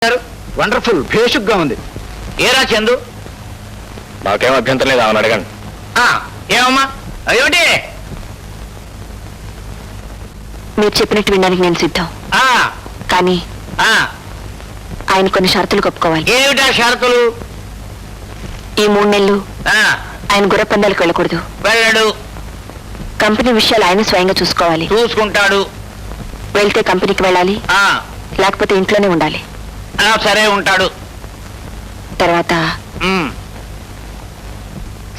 Wonderful, భేషుగ్గా ఉంది. ఏరా చందు? నాకేం అభ్యంతరం లేదు, ఆమెను అడగండి. ఏమమ్మా ఏమిటి? మీరు చెప్పినట్టు వినడానికి నేను సిద్ధం, కానీ ఆయన కొన్ని షరతులు ఒప్పుకోవాలి. ఏమిటా షరతులు? ఈ 3 నెలలు ఆయన గుర్రపందాలకు వెళ్ళకూడదు. వెళ్ళడు. కంపెనీ విషయాలు ఆయన స్వయంగా చూసుకోవాలి. చూసుకుంటాడు. వెళ్తే కంపెనీకి వెళ్ళాలి, లేకపోతే ఇంట్లోనే ఉండాలి. సరే, ఉంటాడు. తర్వాత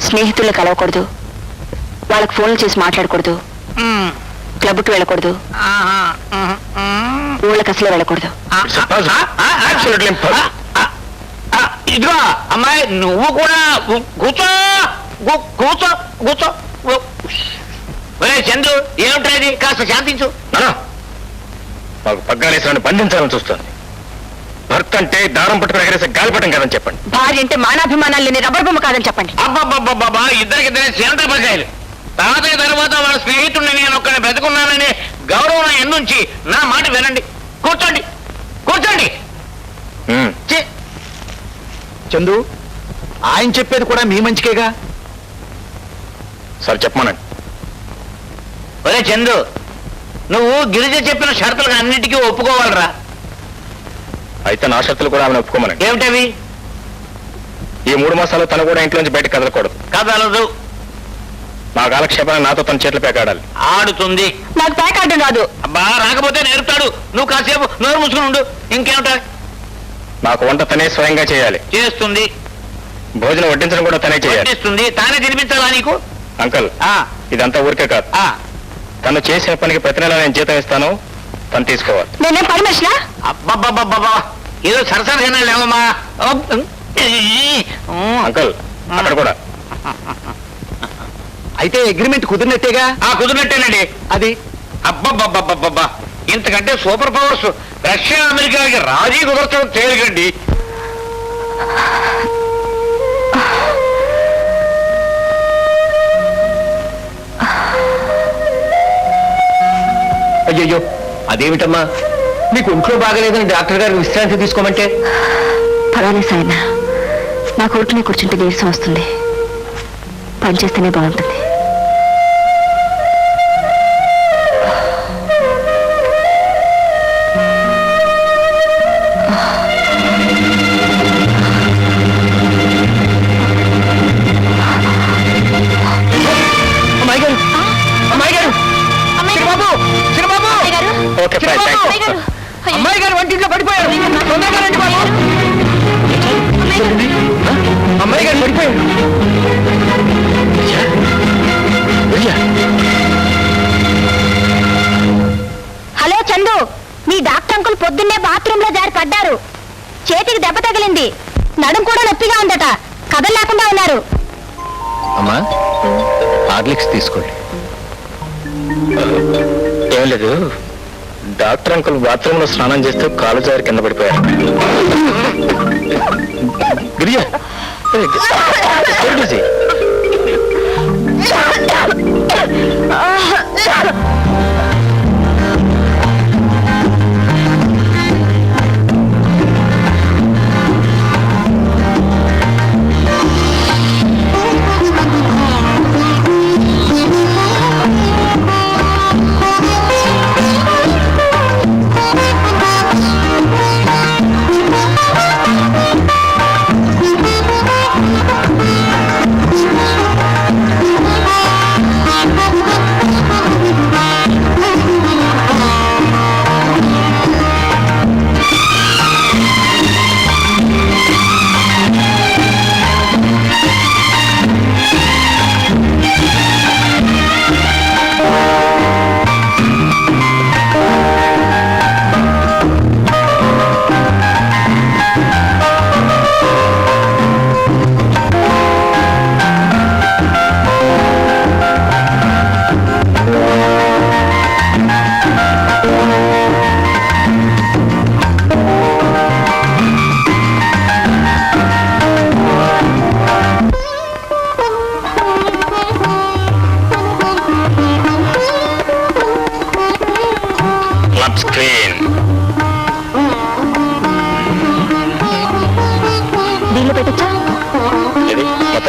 స్నేహితులు కలవకూడదు, వాళ్ళకి ఫోన్లు చేసి మాట్లాడకూడదు, క్లబ్కి వెళ్ళకూడదు, ఊళ్ళకి అసలే వెళ్ళకూడదు. ఇదిగో అమ్మాయి, నువ్వు కూడా కూర్చో కూర్చో కూర్చో. ఒరే చంద్రు, ఏమిటది? కాస్త శాంతించు. మాకు పగ్గాలేసిన బంధించాలని చూస్తుంది. భర్త అంటే దారం పట్టుకుని ఎగరేసే గాలిపటం కాదని చెప్పండి. భార్య అంటే మానాభిమానాలు లేని రబ్బర్ బొమ్మ కాదని చెప్పండి. అబ్బాబ్బాబ్బా, ఇద్దరికిద్దరే సేంద్ర పగ్గాయలు. తర్వాత వాళ్ళ స్నేహితుడిని నేను ఒక్కడిని బ్రతుకున్నానని గౌరవం ఎన్నుంచి నా మాట వినండి. కూర్చోండి కూర్చోండి. చందు, ఆయన చెప్పేది కూడా మీ మంచికేగా. సరే చెప్పమనండి. ఒరే చందు, నువ్వు గిరిజ చెప్పిన షరతులకు అన్నిటికీ ఒప్పుకోవాలరా. అయితే నా షరతులు కూడా ఆమెను ఒప్పుకోమనండి. ఏమిటవి? ఈ 3 మాసాలు తను కూడా ఇంట్లోంచి బయటకు కదలకూడదు. కదలదు. నా కాలక్షేపాన్ని నాతో తన చేతులు పేకాడాలి. ఆడుతుంది. నాకు పేకాడడం రాదు. అబ్బా, రాకపోతే నేర్పుతాడు. నువ్వు కాసేపు నోరు మూసుకుని ఉండు. ఇంకేమిటా? నాకు వంట తనే స్వయంగా చేయాలి. చేస్తుంది. భోజనం వడ్డించడం కూడా తనే చేయాలి. వడ్డిస్తుంది. తానే తినిపించాలా నీకు? అంకల్, ఇదంతా ఊరికే కాదు. తను చేసిన పనికి ప్రతి నెల నేను జీతం ఇస్తాను, తను తీసుకోవాలి. నేనేం పని మనిషినా? అబ్బబ్బబ్బబ్బా, ఏదో సరసరిగా లేవమ్మా. అంకల్, అక్కడ కూడా. అయితే అగ్రిమెంట్ కుదిరినట్టేగా? కుదిరినట్టేనండి. అది అబ్బబ్బబ్బబ్బబ్బా, ఇంతకంటే సూపర్ పవర్స్ రష్యా అమెరికాకి రాజీ కుదరచడం తేలికండి. అయ్యయ్యో, అదేమిటమ్మా, మీకు ఒంట్లో బాగలేదని డాక్టర్ గారు విశ్రాంతి తీసుకోమంటే? పర్వాలేదు సాయన, నా కోర్టునే కూర్చుంటే నీరసం వస్తుంది. పనిచేస్తేనే బాగుంటుంది. ఓకే, అమ్మాయి గారు వంటింట్లో పడిపోయారు. తొందరగా రండి బాబు. అమ్మాయి గారు పడిపోయారు. హలో చందు, మీ డాక్టర్ అంకుల్ పొద్దున్నే బాత్రూమ్ లో జారి పడ్డారు. చేతికి దెబ్బ తగిలింది. నడుం కూడా నొప్పిగా ఉందట. కథలు లేకుండా ఉన్నారు. అమ్మా, హార్లిక్స్ తీసుకోండి. ఏం లేదు, డాక్టర్ అంకుల్ బాత్రూమ్ లో స్నానం చేస్తూ కాలు జారి కింద పడిపోయారు. గిరియా,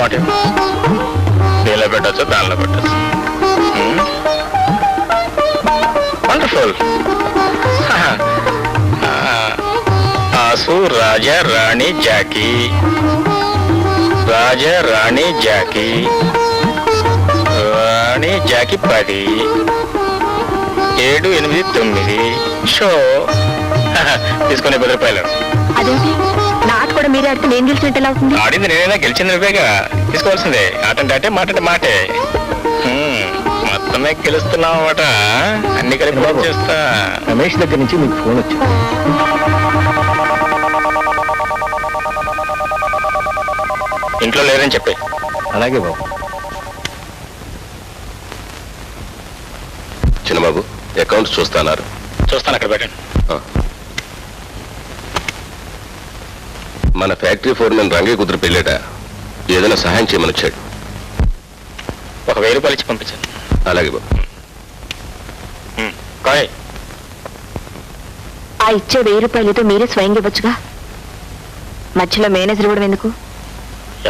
వాటి దీనిలో పెట్టచ్చు, దానిలో పెట్టచ్చు. వండర్ఫుల్. ఆసు రాజా రాణి జాకీ, రాజా రాణి జాకీ, రాణి జాకీ 10, 7, 8, 9 షో. తీసుకునే 10 రూపాయలు. అదేంటి నాటు కూడా మీరే ఆడితే నేను గెలిచినట్టు ఎలా అవుతుంది? ఆడింది నేనైనా గెలిచింది నువ్వేగా. తీసుకోవాల్సిందే. ఆటంటే అంటే మాట అంటే మాటే. మొత్తమే గెలుస్తున్నావు అన్నమాట. అన్ని కలిపి చేస్తా. రమేష్ దగ్గర నుంచి మీకు ఫోన్ వచ్చింది. ఇంట్లో లేరని చెప్పి. అలాగే బాబు. చిన్నబాబు అకౌంట్స్ చూస్తాన్నారు. చూస్తాను, అక్కడ పెట్టండి. మన ఫ్యాక్టరీ ఫోర్మెన్ రంగే కుదురు పెళ్ళేట ఏదైనా సహాయం చేయమని వచ్చాడు. ఒక 1000 రూపాయలు ఇచ్చి పంపించాను. అలాగే బాబు. కాయ్. ఆ ఇచ్చే 1000 రూపాయలతో మీరే స్వయంగా ఇవ్వచ్చుగా. మధ్యలో మేనేజర్ ఇవ్వడం ఎందుకు?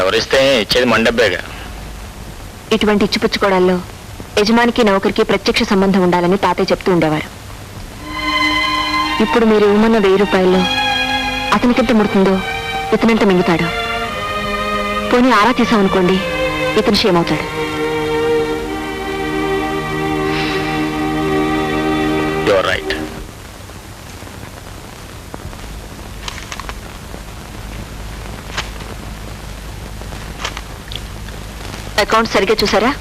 ఎవరిస్తే ఇచ్చేది మండబ్బేగా. ఇటువంటి ఇచ్చిపుచ్చుకోవడాల్లో యజమానికి నౌకరికి ప్రత్యక్ష సంబంధం ఉండాలని తాతయ్య చెప్తూ ఉండేవారు. ఇప్పుడు మీరు ఇవ్వమన్న 1000 రూపాయల్లో అతనికెంత ముడుతుందో ఇతనెంత మింగుతాడు. పోనీ ఆరా తీసామనుకోండి, ఇతను క్షేమవుతాడు. Your right. అకౌంట్ సరిగ్గా చూసారా?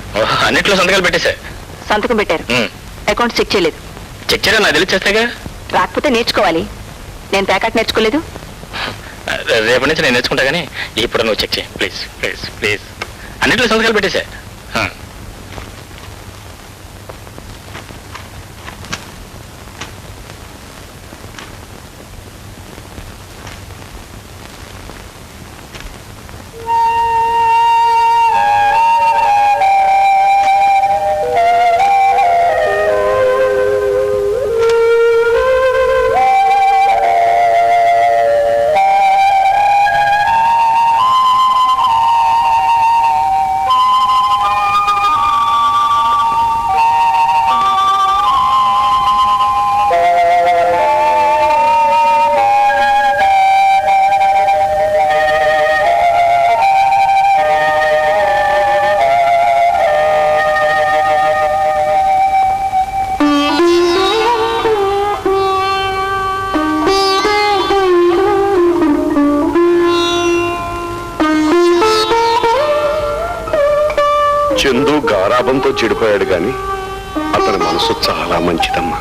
అన్నిట్లో సంతకాలు పెట్టేశా. సంతకం పెట్టారు, అకౌంట్ చెక్ చేయలేదు. చెక్ చేయడం నాకు తెలిసేస్తాగా. రాకపోతే నేర్చుకోవాలి. నేను ప్యాకెట్ నేర్చుకోలేదు. రేపటి నుంచి నేను నేర్చుకుంటా, కానీ ఇప్పుడు నువ్వు చెక్ చేయి ప్లీజ్ ప్లీజ్ ప్లీజ్. అన్నిట్లో సంతకాలు పెట్టేశా. చందు గారాబంతో చెడిపోయాడు కానీ అతని మనసు చాలా మంచిదమ్మా.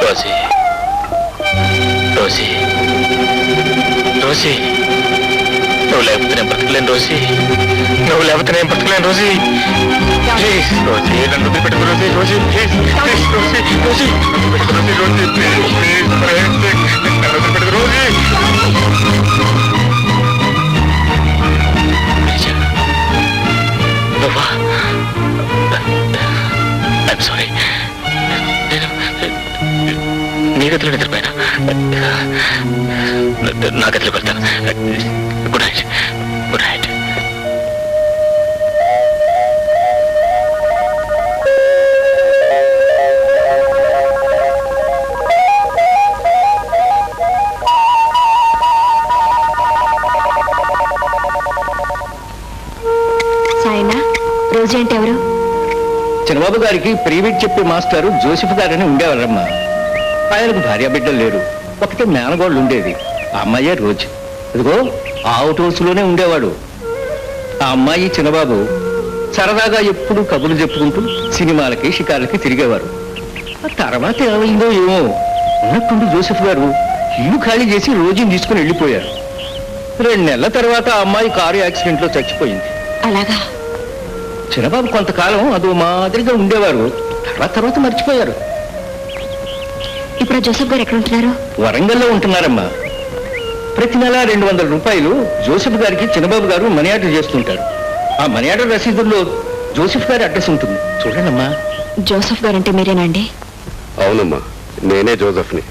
రోసీ, రోసీ, రోసీ, నువ్వు లేకపోతే నేను బ్రతకలేను రోసీ. నువ్వు లేకపోతే నేను బ్రతకలేను రోసీ. ప్లీజ్ రోసీ, నన్ను వదిలిపెట్టుకో Rosie. Rosie please please Rosie. Rosie నన్ను వదిలిపెట్టుకో రోసీ. రోసీ ప్లీజ్ ప్లీజ్ నన్ను వదిలిపెట్టుకో రోసీ. నువ్వా? I'm sorry. నేను నీ గదిలో నిద్రపోయినా. నా గదిలోకి వెళ్తాను. Good night. Good night. Sayana, రోజు అంటే ఎవరు? చిన్నబాబు గారికి ప్రైవేట్ చెప్పే మాస్టారు జోసెఫ్ గారని ఉండేవారమ్మా. ఆయనకు భార్య బిడ్డలు లేరు. ఒకటే మేనగోళ్ళు ఉండేది. ఆ అమ్మాయే రోజు. ఇదిగో అవుట్ హౌస్ లోనే ఉండేవాడు. ఆ అమ్మాయి చిన్నబాబు సరదాగా ఎప్పుడు కబుర్లు చెప్పుకుంటూ సినిమాలకి షికార్లకి తిరిగేవారు. ఆ తర్వాత ఏమైందో ఏమో ఉన్నట్టుండి జోసెఫ్ గారు ఇల్లు ఖాళీ చేసి రోజుని తీసుకుని వెళ్ళిపోయారు. 2 నెలల తర్వాత ఆ అమ్మాయి కారు యాక్సిడెంట్ లో చచ్చిపోయింది. అలాగా? చిన్నబాబు కొంతకాలం అదో మాదిరిగా ఉండేవారు. తర్వాత మర్చిపోయారు. ఇప్పుడు జోసెఫ్ గారు ఎక్కడ ఉంటున్నారు? వరంగల్లో ఉంటున్నారమ్మా. ప్రతి నెల 200 రూపాయలు జోసెఫ్ గారికి చిన్నబాబు గారు మనీ ఆర్డర్ చేస్తుంటారు. ఆ మనీ ఆర్డర్ రసీదుల్లో జోసెఫ్ గారి అడ్రస్ ఉంటుంది చూడండమ్మా. జోసెఫ్ గారంటే మీరేనండి? అవునమ్మా, నేనే జోసెఫ్ని.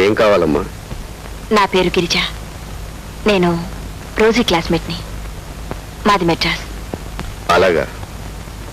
ఏం కావాలమ్మా? నా పేరు గిరిజ. నేను రోజీ క్లాస్మేట్ని. మాది మెడ్రాస్. అలాగా.